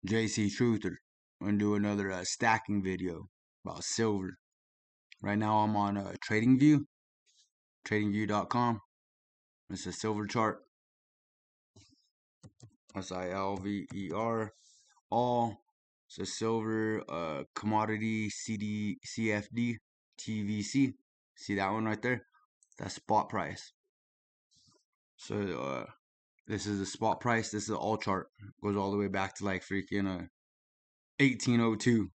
JCTRUTHER. I'm gonna do another stacking video about silver. Right now I'm on TradingView, TradingView.com. It's a silver chart. SILVER. All. It's a silver commodity CFD TVC. See that one right there? That's spot price. So this is the spot price. This is the all chart. Goes all the way back to like freaking 1802.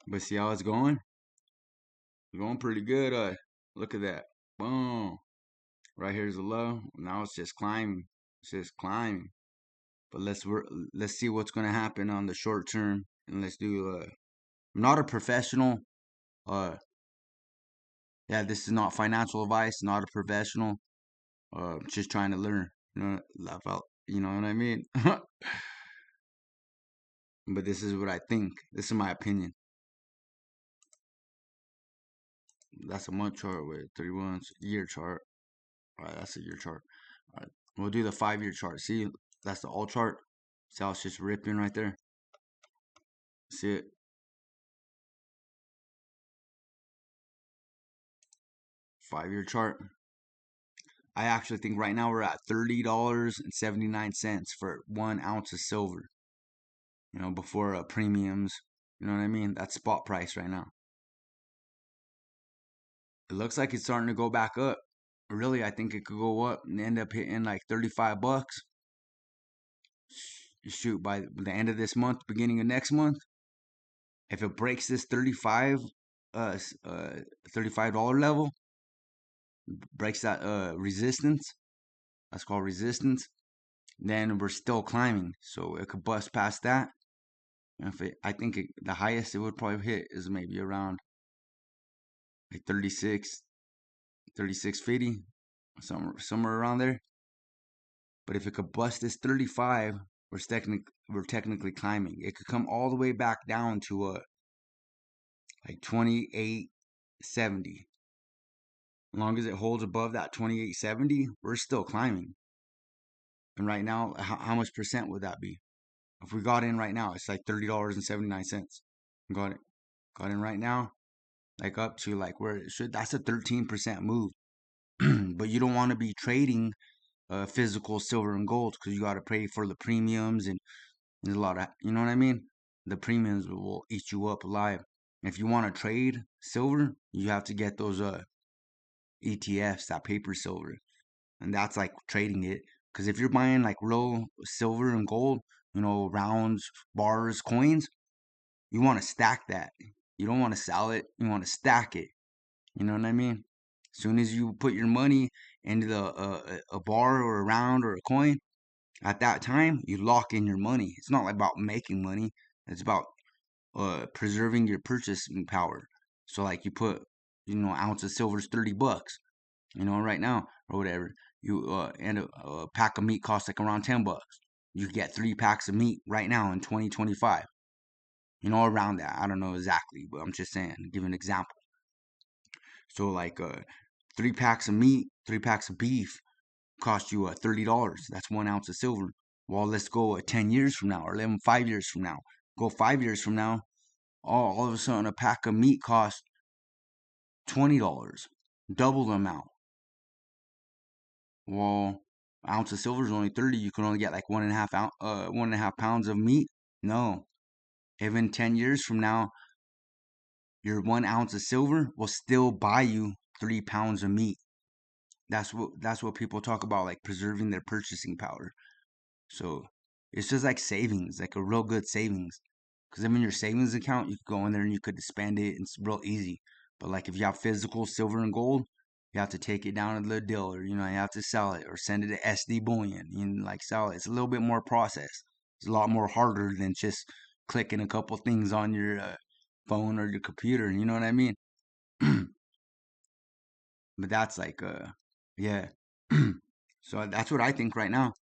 But see how it's going? It's going pretty good. Look at that. Boom. Right here's the low. Now it's just climbing. It's just climbing. But let's see what's gonna happen on the short term. And let's do I'm not a professional. Uh yeah, this is not financial advice, not a professional. Just trying to learn. Laugh out. You know what I mean? But this is what I think. This is my opinion. That's a month chart with 3 months, year chart. Alright, that's a year chart. Alright, we'll do the 5-year chart. See, that's the all chart. See how it's just ripping right there? See it? Five-year chart. I actually think right now we're at $30.79 for 1 ounce of silver. Before premiums. You know what I mean? That's spot price right now. It looks like it's starting to go back up. Really, I think it could go up and end up hitting like 35 bucks. Shoot, by the end of this month, beginning of next month, if it breaks this $35 level, breaks that resistance, that's called resistance, then we're still climbing. So it could bust past that. I think the highest it would probably hit is maybe around like 36.50, somewhere around there. But if it could bust this 35, we're technically climbing. It could come all the way back down to like 28.70. As long as it holds above that 28.70, we're still climbing. And right now, how much percent would that be? If we got in right now, it's like $30.79. Got it. Got in right now, like up to like where it should. That's a 13% move. But you don't want to be trading physical silver and gold because you got to pay for the premiums, and there's a lot of, you know what I mean? The premiums will eat you up alive. If you want to trade silver, you have to get those ETFs, that paper silver, and that's like trading it. Because if you're buying like real silver and gold, rounds, bars, coins, you want to stack that. You don't want to sell it. You want to stack it. You know what I mean? As soon as you put your money into a bar or a round or a coin, at that time you lock in your money. It's not like about making money. It's about preserving your purchasing power. So like you put, ounce of silver is 30 bucks. Right now or whatever. You and a pack of meat costs like around 10 bucks. You get 3 packs of meat right now in 2025. Around that. I don't know exactly, but I'm just saying, give an example. So like 3 packs of meat, 3 packs of beef cost you $30. That's 1 ounce of silver. Well, let's go 10 years from now, or 5 years from now. Go 5 years from now. All of a sudden, a pack of meat costs $20, double the amount. Well, an ounce of silver is only 30. You can only get like 1.5 pounds of meat. No, even 10 years from now, your 1 ounce of silver will still buy you 3 pounds of meat. That's what people talk about, like preserving their purchasing power. So it's just like savings, like a real good savings. Because in your savings account, you could go in there and you could spend it. It's real easy. But like if you have physical silver and gold, you have to take it down to the dealer. You have to sell it or send it to SD bullion. Like sell it. It's a little bit more process. It's a lot more harder than just clicking a couple things on your phone or your computer. You know what I mean? But that's like yeah. So that's what I think right now.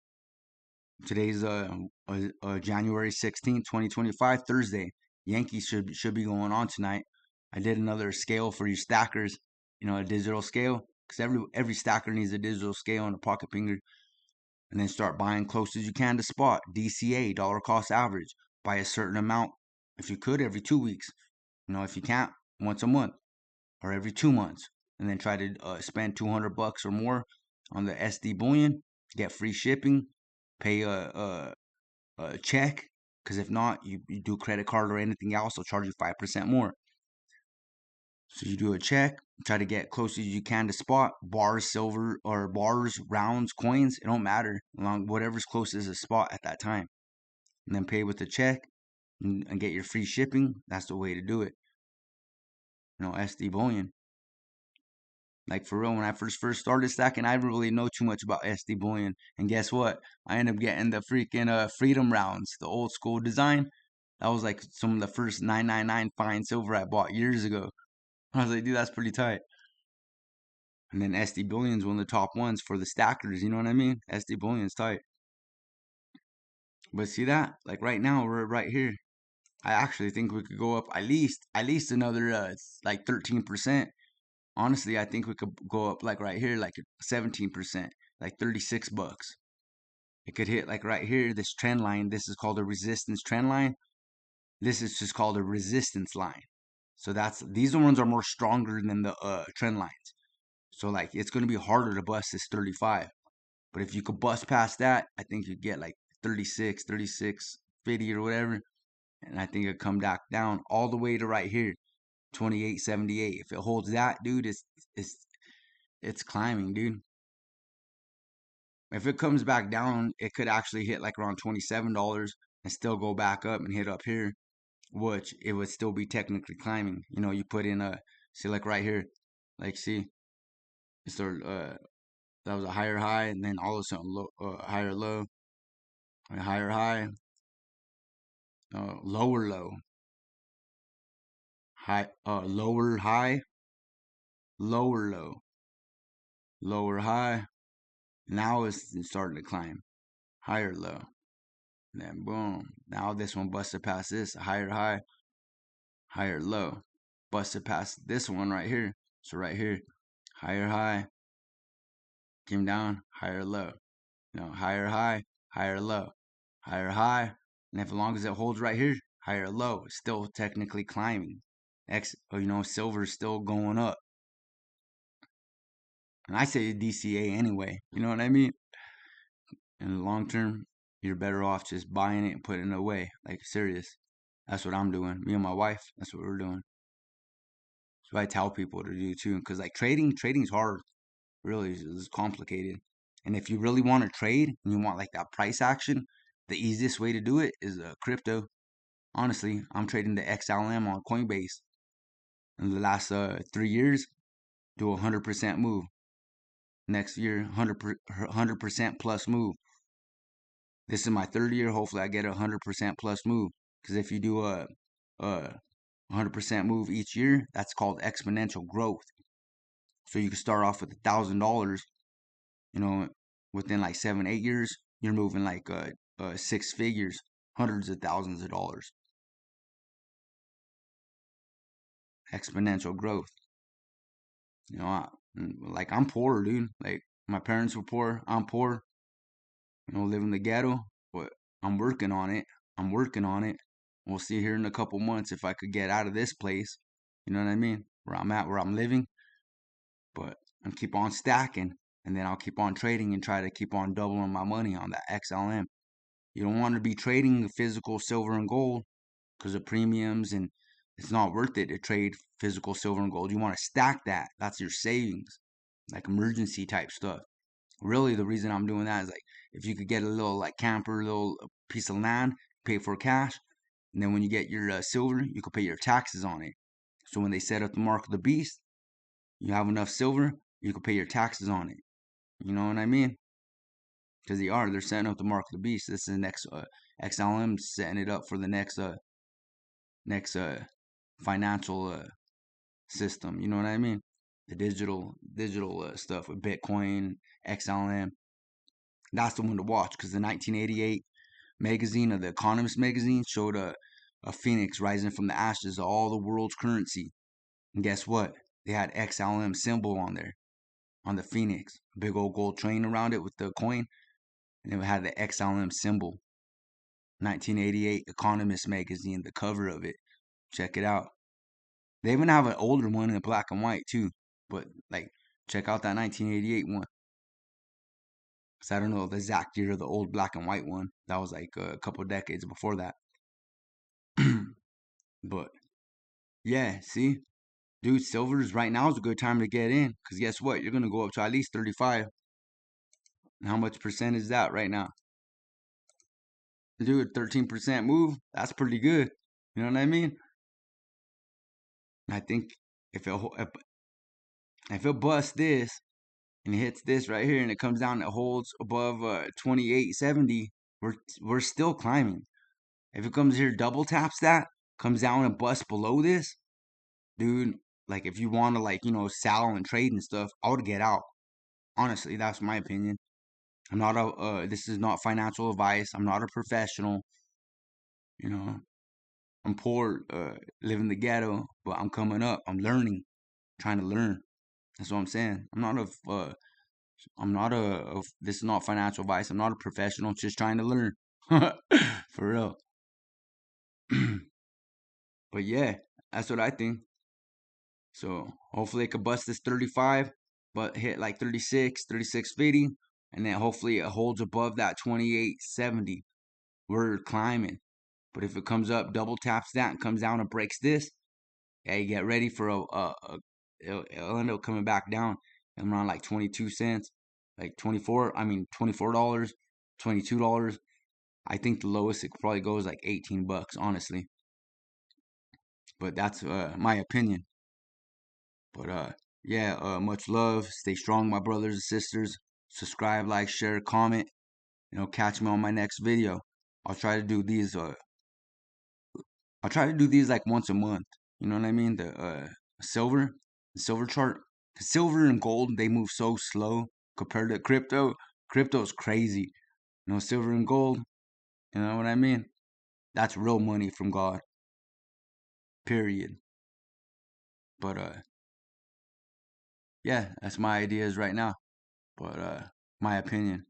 Today's January 16th, 2025, Thursday. Yankees should be going on tonight. I did another scale for you stackers, a digital scale, because every stacker needs a digital scale and a pocket finger. and then start buying close as you can to spot, DCA, dollar cost average. Buy a certain amount, if you could, every 2 weeks. If you can't, once a month or every 2 months, and then try to spend $200 or more on the SD bullion, get free shipping, pay a check, because if not, you do credit card or anything else, they'll charge you 5% more. So you do a check, try to get close as you can to spot, bars, silver, or bars, rounds, coins, it don't matter, along whatever's closest to spot at that time. And then pay with the check and get your free shipping. That's the way to do it. SD bullion. Like for real, when I first started stacking, I didn't really know too much about SD bullion. And guess what? I ended up getting the freaking freedom rounds, the old school design. That was like some of the first 999 fine silver I bought years ago. I was like, dude, that's pretty tight. And then SD bullion's one of the top ones for the stackers. You know what I mean? SD bullion's tight. But see that? Like right now, we're right here. I actually think we could go up at least another like 13%. Honestly, I think we could go up like right here, like 17%, like $36. It could hit like right here, this trend line. This is called a resistance trend line. This is just called a resistance line. So these ones are more stronger than the trend lines. So like it's gonna be harder to bust this 35. But if you could bust past that, I think you'd get like 36, 36.50 or whatever. And I think it'd come back down all the way to right here, 28.78. If it holds that, dude, it's climbing, dude. If it comes back down, it could actually hit like around $27 and still go back up and hit up here, which it would still be technically climbing. You put in see like right here, like see, it started, that was a higher high, and then all of a sudden higher low, a higher high, lower low, high, lower high, lower low, lower high. Now it's starting to climb, higher low. And then boom. Now this one busted past this, higher high, higher low. Busted past this one right here. So right here, higher high, came down, higher low. Higher high, higher low, higher high. And if as long as it holds right here, higher low, it's still technically climbing. Silver is still going up. And I say DCA anyway. You know what I mean? In the long term, you're better off just buying it and putting it away. Like serious. That's what I'm doing. Me and my wife, that's what we're doing. So I tell people to do too. Because like trading's hard. Really, it's complicated. And if you really want to trade and you want like that price action, the easiest way to do it is crypto. Honestly, I'm trading the XLM on Coinbase. In the last 3 years, do a 100% move. Next year, 100% plus move. This is my third year. Hopefully, I get a 100% plus move. Because if you do a 100% move each year, that's called exponential growth. So you can start off with $1,000. Within like 7-8 years, you're moving like 6 figures, hundreds of thousands of dollars. Exponential growth. Like I'm poor, dude. Like my parents were poor. I'm poor. Live in the ghetto, but I'm working on it. I'm working on it. We'll see here in a couple months if I could get out of this place. You know what I mean? Where I'm at, where I'm living. But I'm keep on stacking, and then I'll keep on trading and try to keep on doubling my money on that XLM. You don't want to be trading the physical silver and gold because of premiums, and it's not worth it to trade physical silver and gold. You want to stack that. That's your savings, like emergency type stuff. Really, the reason I'm doing that is like if you could get a little like camper, little piece of land, pay for cash, and then when you get your silver, you can pay your taxes on it. So when they set up the mark of the beast, you have enough silver, you can pay your taxes on it. You know what I mean? Because they're setting up the mark of the beast. This is the next XLM setting it up for the next financial system. You know what I mean? The digital stuff with Bitcoin, XLM. That's the one to watch because the 1988 magazine of the Economist magazine showed a phoenix rising from the ashes of all the world's currency. And guess what? They had XLM symbol on there on the phoenix, big old gold train around it with the coin. and it had the XLM symbol. 1988 Economist magazine, the cover of it. Check it out. They even have an older one in black and white too. But like, check out that 1988 one. Cause I don't know the exact year of the old black and white one. That was like a couple decades before that. But yeah, see, dude, silver's right now is a good time to get in. Cause guess what? You're gonna go up to at least 35. And how much percent is that right now? Dude, 13% move. That's pretty good. You know what I mean? I think if it busts this and it hits this right here and it comes down and it holds above 2870, we're still climbing. If it comes here, double taps that, comes down and busts below this, dude, like if you want to like, sell and trade and stuff, I would get out. Honestly, that's my opinion. I'm not this is not financial advice. I'm not a professional. You know, I'm poor, living the ghetto, but I'm coming up. I'm learning, trying to learn. That's what I'm saying. This is not financial advice. I'm not a professional. Just trying to learn. For real. But yeah, that's what I think. So hopefully it could bust this 35, but hit like 36, 36.50, and then hopefully it holds above that 28.70. We're climbing. But if it comes up, double taps that, and comes down and breaks this, hey, get ready for it'll end up coming back down and around like 22 cents, like $24, $22. I think the lowest it probably goes like 18 bucks, honestly. But that's my opinion. But yeah, much love. Stay strong, my brothers and sisters. Subscribe, like, share, comment. Catch me on my next video. I'll try to do these. I'll try to do these like once a month. You know what I mean? The silver chart. Silver and gold, they move so slow compared to crypto. Crypto's crazy. Silver and gold. You know what I mean? That's real money from God. Period. But yeah, that's my ideas right now. But my opinion.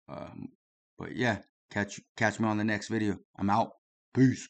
Um, but yeah, catch me on the next video. I'm out. Peace.